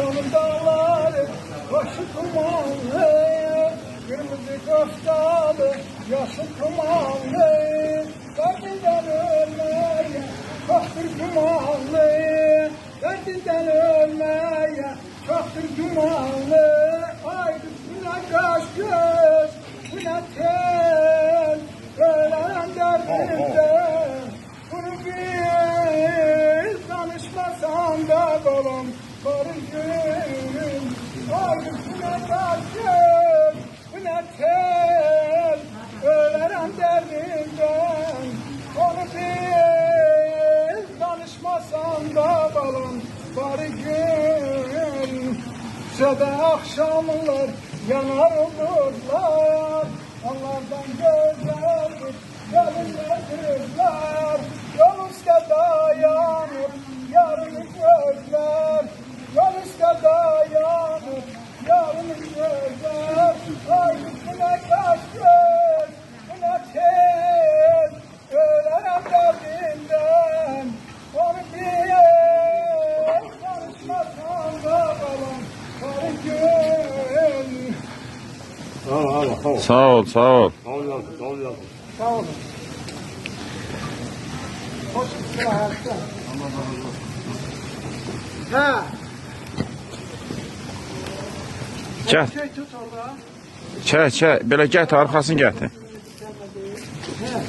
Şam'ın dağları başı kumanlı, kırmızı koftalı yaşı kumanlı, derdinden ölmeye çoktur kumanlı, derdinden ölmeye çoktur kumanlı. Haydi bu ne kaş göz, bu ne tel, ölen derdinden. Bunu bil, danışmasan da balım barışın. Haydi bu ne kaş göz, bu ne tel, ölen derdinden. Onu bil, danışmasan da balım barışın. Sede akşamlar yanar olurlar, onlardan gözlerdir gelirler kızlar. Yol üstte dayanır yarını gözler, yol üstte dayanır yarını gözler. Haydi bu ne kaş göz, bu ne tel, ölen derdinden. Onu bil, konuşmasan da balam barışın. Sağ ol, sağ ol. Sağ olun. Hoş geldin hayatta. Ha. Gel, Şey tut orada. çək, belə gət, arxasını gətir. Ha.